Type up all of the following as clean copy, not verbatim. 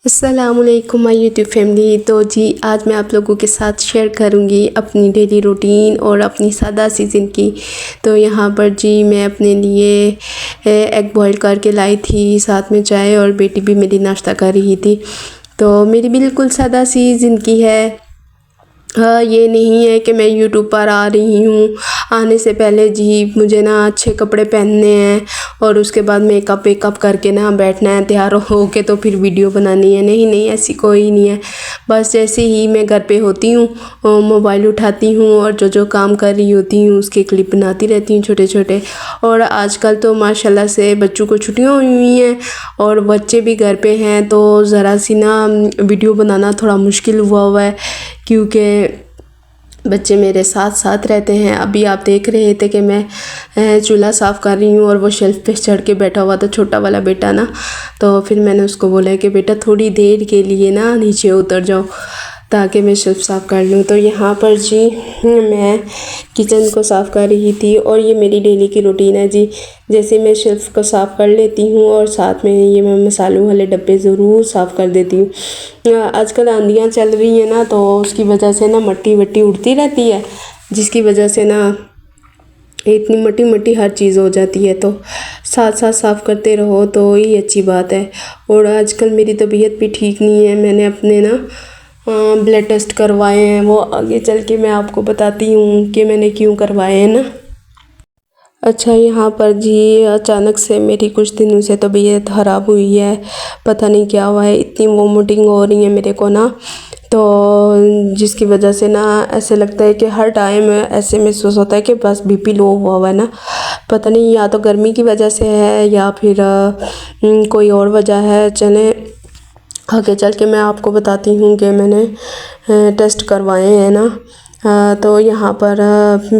अस्सलामुअलैकुम my YouTube family. तो जी आज मैं आप लोगों के साथ शेयर करूंगी अपनी डेली रूटीन और अपनी सादा सी ज़िंदगी। तो यहाँ पर जी मैं अपने लिए एग बॉईल करके लाई थी, साथ में चाय, और बेटी भी मेरी नाश्ता कर रही थी। तो मेरी बिल्कुल सादा सी ज़िंदगी है। हाँ, ये नहीं है कि मैं यूट्यूब पर आ रही हूँ। आने से पहले जी मुझे ना अच्छे कपड़े पहनने हैं और उसके बाद मेकअप वेकअप करके ना बैठना है तैयार हो के, तो फिर वीडियो बनानी है। नहीं नहीं, ऐसी कोई नहीं है। बस जैसे ही मैं घर पे होती हूँ मोबाइल उठाती हूँ और जो काम कर रही होती हूँ उसके क्लिप बनाती रहती हूँ छोटे छोटे। और आजकल तो माशाल्लाह से बच्चों को छुट्टियाँ हुई हैं और बच्चे भी घर पे हैं, तो ज़रा सी ना वीडियो बनाना थोड़ा मुश्किल हुआ है, क्योंकि बच्चे मेरे साथ साथ रहते हैं। अभी आप देख रहे थे कि मैं चूल्हा साफ़ कर रही हूँ और वो शेल्फ पे चढ़ के बैठा हुआ था, छोटा वाला बेटा ना। तो फिर मैंने उसको बोला कि बेटा थोड़ी देर के लिए ना नीचे उतर जाओ ताकि मैं शेल्फ साफ़ कर लूँ। तो यहाँ पर जी मैं किचन को साफ़ कर रही थी और ये मेरी डेली की रूटीन है जी। जैसे मैं शेल्फ को साफ़ कर लेती हूँ और साथ में ये मैं मसालों वाले डब्बे ज़रूर साफ़ कर देती हूँ। आजकल आंधियाँ चल रही हैं ना, तो उसकी वजह से ना मट्टी वट्टी उड़ती रहती है, जिसकी वजह से ना इतनी मट्टी मट्टी हर चीज़ हो जाती है। तो साथ साथ साफ़ करते रहो तो ये अच्छी बात है। और आजकल मेरी तबीयत भी ठीक नहीं है। मैंने अपने ना ब्लड टेस्ट करवाए हैं, वो आगे चल के मैं आपको बताती हूँ कि मैंने क्यों करवाए हैं ना। अच्छा, यहाँ पर जी अचानक से मेरी कुछ दिनों से तबीयत ख़राब हुई है, पता नहीं क्या हुआ है। इतनी वोमिटिंग हो रही है मेरे को ना, तो जिसकी वजह से ना ऐसे लगता है कि हर टाइम ऐसे महसूस होता है कि बस बीपी लो हुआ है ना। पता नहीं, या तो गर्मी की वजह से है या फिर कोई और वजह है। चलें आगे चल के मैं आपको बताती हूँ कि मैंने टेस्ट करवाए हैं ना। तो यहाँ पर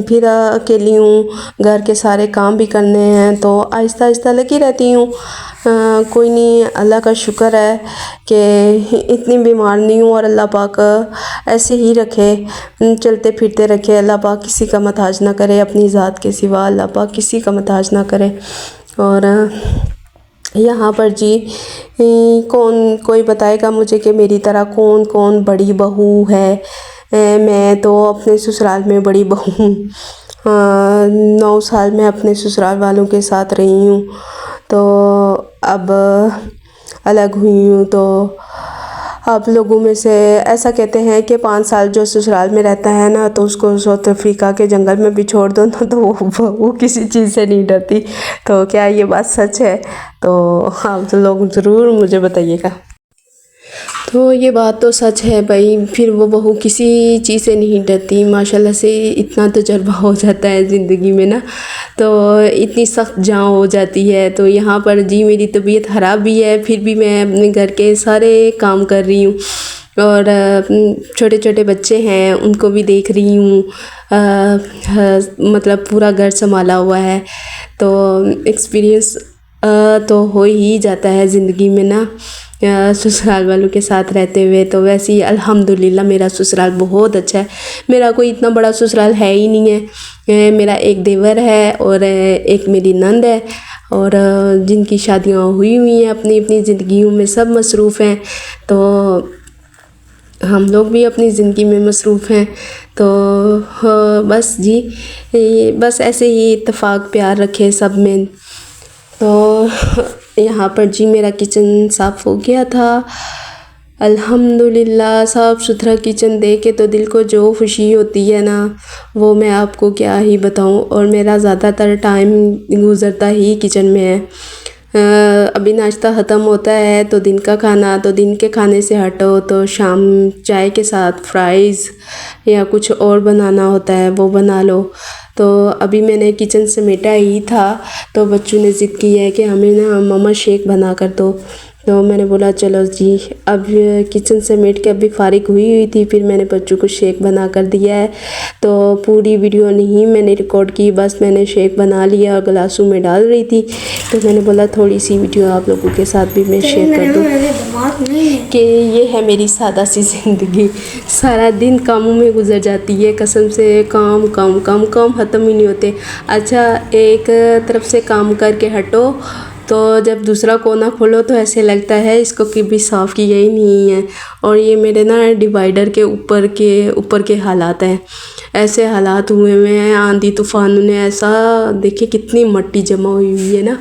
फिर अकेली हूँ, घर के सारे काम भी करने हैं, तो आहिस्ता आहिस्ता लगी रहती हूँ। कोई नहीं, अल्लाह का शुक्र है कि इतनी बीमार नहीं हूँ और अल्लाह पाक ऐसे ही रखे, चलते फिरते रखे। अल्लाह पाक किसी का महताज ना करे, अपनी ज़ात के सिवा अल्लाह पाक किसी का महताज ना करे। और यहाँ पर जी कौन कोई बताएगा मुझे कि मेरी तरह कौन कौन बड़ी बहू है। मैं तो अपने ससुराल में बड़ी बहू हूँ। 9 साल मैं अपने ससुराल वालों के साथ रही हूँ, तो अब अलग हुई हूँ। तो आप लोगों में से ऐसा कहते हैं कि 5 साल जो ससुराल में रहता है ना, तो उसको साउथ अफ्रीका के जंगल में भी छोड़ दो ना, तो वो किसी चीज़ से नहीं डरती। तो क्या ये बात सच है? तो आप लोग ज़रूर मुझे बताइएगा। तो ये बात तो सच है भाई, फिर वो बहू किसी चीज़ से नहीं डरती। माशाल्लाह से इतना तजर्बा हो जाता है ज़िंदगी में ना, तो इतनी सख्त जान हो जाती है। तो यहाँ पर जी मेरी तबीयत ख़राब भी है, फिर भी मैं अपने घर के सारे काम कर रही हूँ और छोटे छोटे बच्चे हैं उनको भी देख रही हूँ। मतलब पूरा घर संभाला हुआ है, तो एक्सपीरियंस तो हो ही जाता है ज़िंदगी में ना ससुराल वालों के साथ रहते हुए। तो वैसे ही अल्हम्दुलिल्लाह मेरा ससुराल बहुत अच्छा है। मेरा कोई इतना बड़ा ससुराल है ही नहीं है। मेरा एक देवर है और एक मेरी नंद है, और जिनकी शादियाँ हुई हैं, अपनी अपनी ज़िंदगियों में सब मसरूफ़ हैं। तो हम लोग भी अपनी ज़िंदगी में मसरूफ़ हैं। तो बस जी बस ऐसे ही इत्तेफाक प्यार रखे सब में। तो यहाँ पर जी मेरा किचन साफ़ हो गया था अल्हम्दुलिल्लाह। साफ़ सुथरा किचन देख के तो दिल को जो खुशी होती है ना, वो मैं आपको क्या ही बताऊँ। और मेरा ज़्यादातर टाइम गुज़रता ही किचन में है। अभी नाश्ता ख़त्म होता है तो दिन का खाना, तो दिन के खाने से हटो तो शाम चाय के साथ फ्राइज़ या कुछ और बनाना होता है, वो बना लो। तो अभी मैंने किचन समेटा ही था, तो बच्चों ने ज़िद की है कि हमें ना मम्मा शेक बना कर दो। तो मैंने बोला चलो जी। अब किचन समेट के अभी फ़ारिग हुई थी, फिर मैंने बच्चों को शेक बना कर दिया है। तो पूरी वीडियो नहीं मैंने रिकॉर्ड की, बस मैंने शेक बना लिया और गिलासों में डाल रही थी। तो मैंने बोला थोड़ी सी वीडियो आप लोगों के साथ भी मैं शेयर कर दूँ कि ये है मेरी सादा सी ज़िंदगी। सारा दिन कामों में गुजर जाती है, कसम से काम काम काम काम ख़त्म ही नहीं होते। अच्छा, एक तरफ से काम करके हटो तो जब दूसरा कोना खोलो तो ऐसे लगता है इसको कभी साफ़ किया ही नहीं है। और ये मेरे ना डिवाइडर के ऊपर के हालात हैं, ऐसे हालात हुए हुए हैं। आंधी तूफान ने ऐसा, देखिए कितनी मट्टी जमा हुई है ना,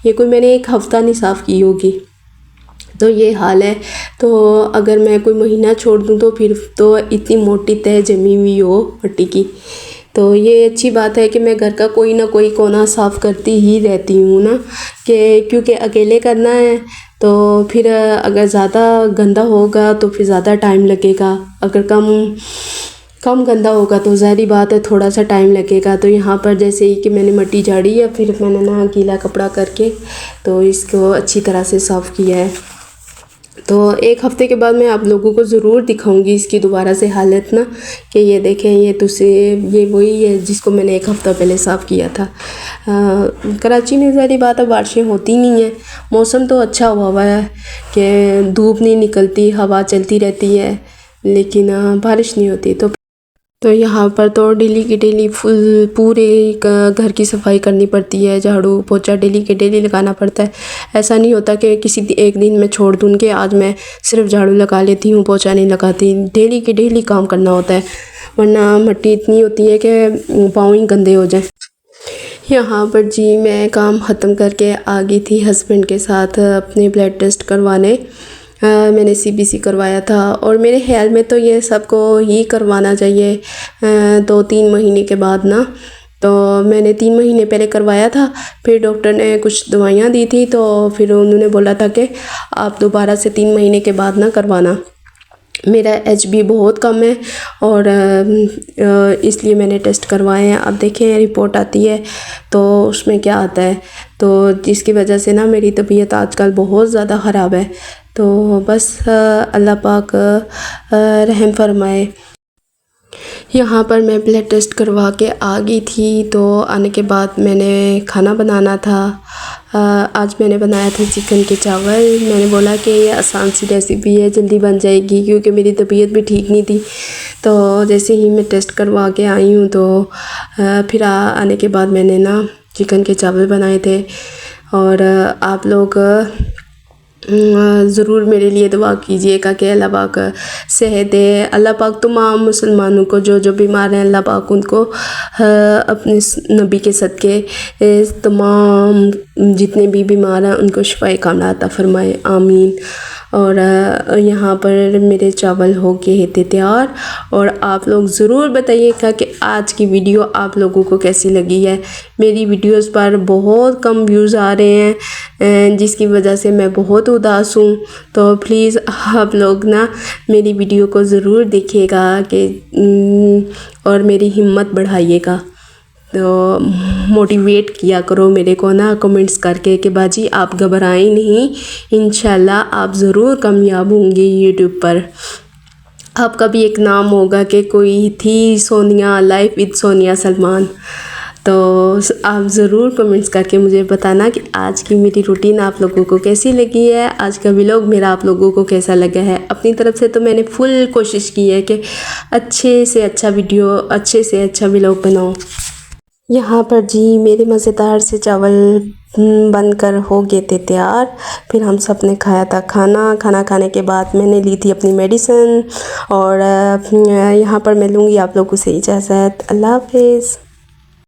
ये कोई मैंने 1 हफ़्ता नहीं साफ़ की होगी। तो ये हाल है। तो अगर मैं कोई महीना छोड़ दूँ तो फिर तो इतनी मोटी तह जमी हुई हो मट्टी की। तो ये अच्छी बात है कि मैं घर का कोई ना कोई कोना साफ़ करती ही रहती हूँ ना, कि क्योंकि अकेले करना है तो फिर अगर ज़्यादा गंदा होगा तो फिर ज़्यादा टाइम लगेगा, अगर कम गंदा होगा तो ज़ाहिर बात है थोड़ा सा टाइम लगेगा। तो यहाँ पर जैसे ही कि मैंने मट्टी झाड़ी है, फिर मैंने ना गीला कपड़ा करके तो इसको अच्छी तरह से साफ़ किया है। तो 1 हफ़्ते के बाद मैं आप लोगों को ज़रूर दिखाऊंगी इसकी दोबारा से हालत ना, कि ये देखें ये वही है जिसको मैंने 1 हफ़्ता पहले साफ़ किया था। कराची में ज़ाहिर बात है बारिशें होती नहीं है, मौसम तो अच्छा हुआ है कि धूप नहीं निकलती, हवा चलती रहती है, लेकिन बारिश नहीं होती। तो यहाँ पर तो डेली की डेली पूरे घर की सफाई करनी पड़ती है, झाड़ू पोछा डेली के डेली लगाना पड़ता है। ऐसा नहीं होता कि किसी एक दिन मैं छोड़ दूँ कि आज मैं सिर्फ झाड़ू लगा लेती हूँ, पोछा नहीं लगाती। डेली के डेली काम करना होता है, वरना मिट्टी इतनी होती है कि पाँव ही गंदे हो जाए। यहाँ पर जी मैं काम ख़त्म करके आ गई थी हस्बैंड के साथ अपने ब्लड टेस्ट करवाने। मैंने CBC करवाया था और मेरे ख्याल में तो ये सबको ही करवाना चाहिए 2-3 महीने के बाद ना। तो मैंने 3 महीने पहले करवाया था, फिर डॉक्टर ने कुछ दवाइयाँ दी थी, तो फिर उन्होंने बोला था कि आप दोबारा से 3 महीने के बाद ना करवाना। मेरा HB बहुत कम है और इसलिए मैंने टेस्ट करवाए हैं। अब देखें रिपोर्ट आती है तो उसमें क्या आता है, तो जिसकी वजह से ना मेरी तबीयत आजकल बहुत ज़्यादा ख़राब है। तो बस अल्लाह पाक रहम फरमाए। यहाँ पर मैं ब्लड टेस्ट करवा के आ गई थी, तो आने के बाद मैंने खाना बनाना था। आज मैंने बनाया था चिकन के चावल। मैंने बोला कि ये आसान सी रेसिपी है, जल्दी बन जाएगी, क्योंकि मेरी तबीयत भी ठीक नहीं थी। तो जैसे ही मैं टेस्ट करवा के आई हूँ तो फिर आने के बाद मैंने ना चिकन के चावल बनाए थे। और आप लोग ज़रूर मेरे लिए दुआ कीजिएगा कि अल्लाह पाक सेहत दे। अल्लाह पाक तमाम मुसलमानों को जो बीमार हैं, अल्लाह पाक उनको अपने नबी के सदक़े तमाम जितने भी बीमार हैं उनको शिफ़ाए कामिला अता फ़रमाए, आमीन। और यहाँ पर मेरे चावल हो गए थे तैयार। और आप लोग ज़रूर बताइएगा कि आज की वीडियो आप लोगों को कैसी लगी है। मेरी वीडियोस पर बहुत कम व्यूज़ आ रहे हैं, जिसकी वजह से मैं बहुत उदास हूँ। तो प्लीज़ आप लोग ना मेरी वीडियो को ज़रूर देखिएगा और मेरी हिम्मत बढ़ाइएगा। तो मोटिवेट किया करो मेरे को ना कमेंट्स करके कि बाजी आप घबराएं नहीं, इंशाल्लाह आप ज़रूर कामयाब होंगे यूट्यूब पर। आपका भी एक नाम होगा कि कोई थी सोनिया लाइफ विद सोनिया सलमान। तो आप ज़रूर कमेंट्स करके मुझे बताना कि आज की मेरी रूटीन आप लोगों को कैसी लगी है, आज का व्लॉग मेरा आप लोगों को कैसा लगा है। अपनी तरफ से तो मैंने फुल कोशिश की है कि अच्छे से अच्छा वीडियो, अच्छे से अच्छा व्लॉग बनाऊँ। यहाँ पर जी मेरे मज़ेदार से चावल बनकर हो गए थे तैयार। फिर हम सब ने खाया था खाना खाने के बाद मैंने ली थी अपनी मेडिसिन। और यहाँ पर मैं लूँगी आप लोगों से इजाज़त। अल्लाह हाफ़िज़।